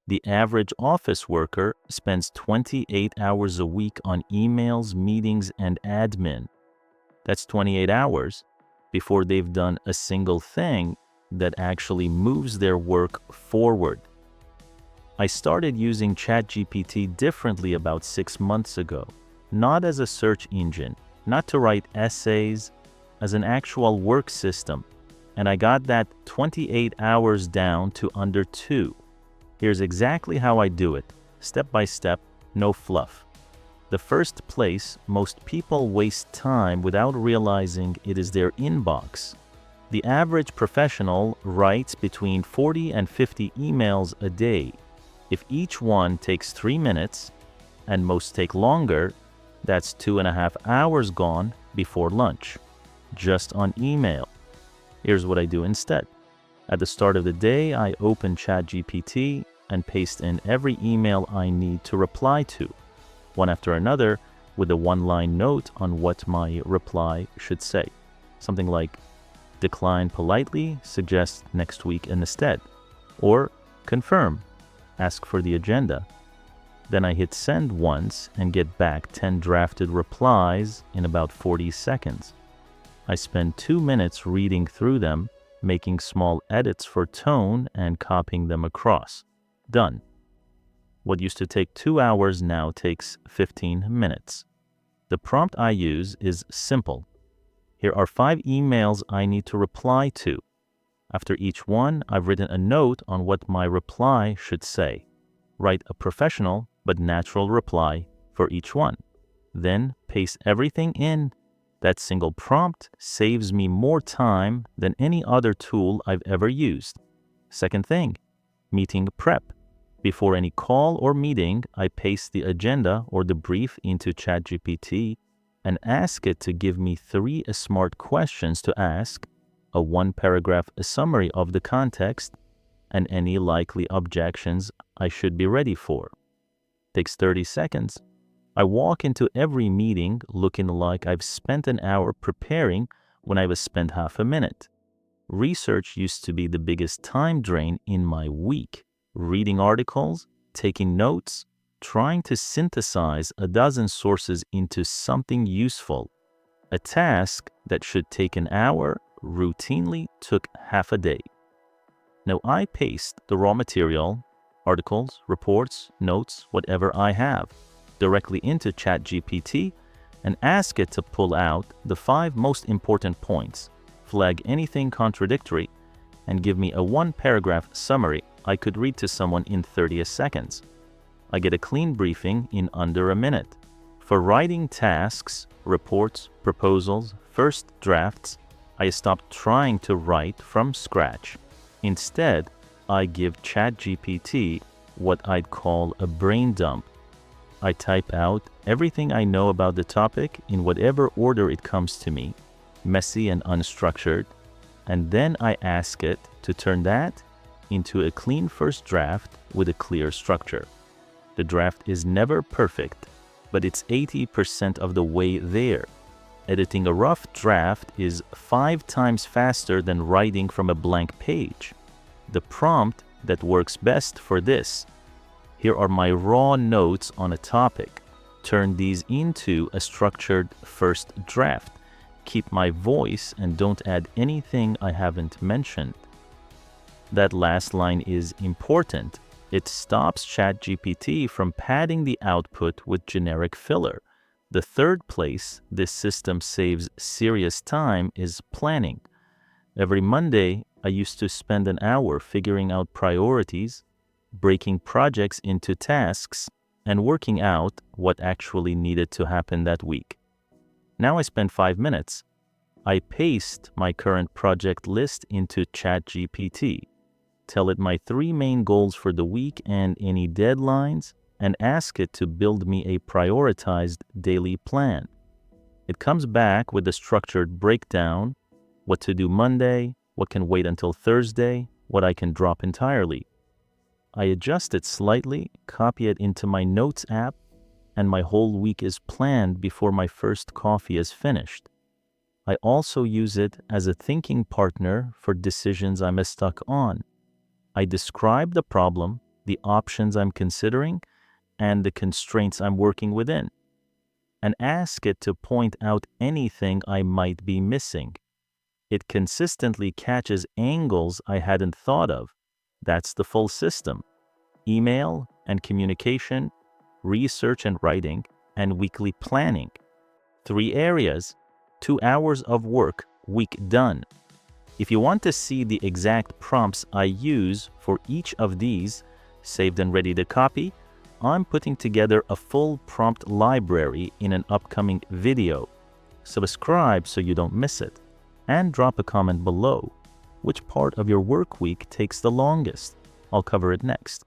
The average office worker spends 28 hours a week on emails, meetings, and admin. That's 28 hours before they've done a single thing that actually moves their work forward. I started using ChatGPT differently about 6 months ago, not as a search engine, not to write essays, as an actual work system, and I got that 28 hours down to under 2. Here's exactly how I do it, step by step, no fluff. The first place, most people waste time without realizing it is their inbox. The average professional writes between 40 and 50 emails a day. If each one takes 3 minutes, and most take longer, that's 2.5 hours gone before lunch, just on email. Here's what I do instead. At the start of the day, I open ChatGPT and paste in every email I need to reply to, one after another, with a one-line note on what my reply should say. Something like, decline politely, suggest next week instead, or confirm, ask for the agenda. Then I hit send once and get back 10 drafted replies in about 40 seconds. I spend 2 minutes reading through them, making small edits for tone and copying them across. Done. What used to take 2 hours now takes 15 minutes. The prompt I use is simple. Here are 5 emails I need to reply to. After each one, I've written a note on what my reply should say. Write a professional but natural reply for each one. Then paste everything in. That single prompt saves me more time than any other tool I've ever used. Second thing, meeting prep. Before any call or meeting, I paste the agenda or the brief into ChatGPT and ask it to give me 3 smart questions to ask, a 1-paragraph summary of the context, and any likely objections I should be ready for. Takes 30 seconds. I walk into every meeting looking like I've spent an hour preparing when I've spent half a minute. Research used to be the biggest time drain in my week. Reading articles, taking notes, trying to synthesize a dozen sources into something useful. A task that should take an hour routinely took half a day. Now I paste the raw material, articles, reports, notes, whatever I have, directly into ChatGPT and ask it to pull out the 5 most important points, flag anything contradictory, and give me a 1-paragraph summary I could read to someone in 30 seconds. I get a clean briefing in under a minute. For writing tasks, reports, proposals, first drafts, I stopped trying to write from scratch. Instead, I give ChatGPT what I'd call a brain dump. I type out everything I know about the topic in whatever order it comes to me, messy and unstructured, and then I ask it to turn that into a clean first draft with a clear structure. The draft is never perfect, but it's 80% of the way there. Editing a rough draft is 5 times faster than writing from a blank page. The prompt that works best for this. Here are my raw notes on a topic. Turn these into a structured first draft. Keep my voice and don't add anything I haven't mentioned. That last line is important. It stops ChatGPT from padding the output with generic filler. The third place this system saves serious time is planning. Every Monday, I used to spend an hour figuring out priorities, breaking projects into tasks, and working out what actually needed to happen that week. Now I spend 5 minutes. I paste my current project list into ChatGPT, tell it my 3 main goals for the week and any deadlines, and ask it to build me a prioritized daily plan. It comes back with a structured breakdown, what to do Monday, what can wait until Thursday, what I can drop entirely. I adjust it slightly, copy it into my Notes app, and my whole week is planned before my first coffee is finished. I also use it as a thinking partner for decisions I'm stuck on. I describe the problem, the options I'm considering, and the constraints I'm working within, and ask it to point out anything I might be missing. It consistently catches angles I hadn't thought of. That's the full system: email and communication, research and writing, and weekly planning. 3 areas, 2 hours of work, week done. If you want to see the exact prompts I use for each of these, saved and ready to copy, I'm putting together a full prompt library in an upcoming video. Subscribe so you don't miss it, and drop a comment below. Which part of your work week takes the longest? I'll cover it next.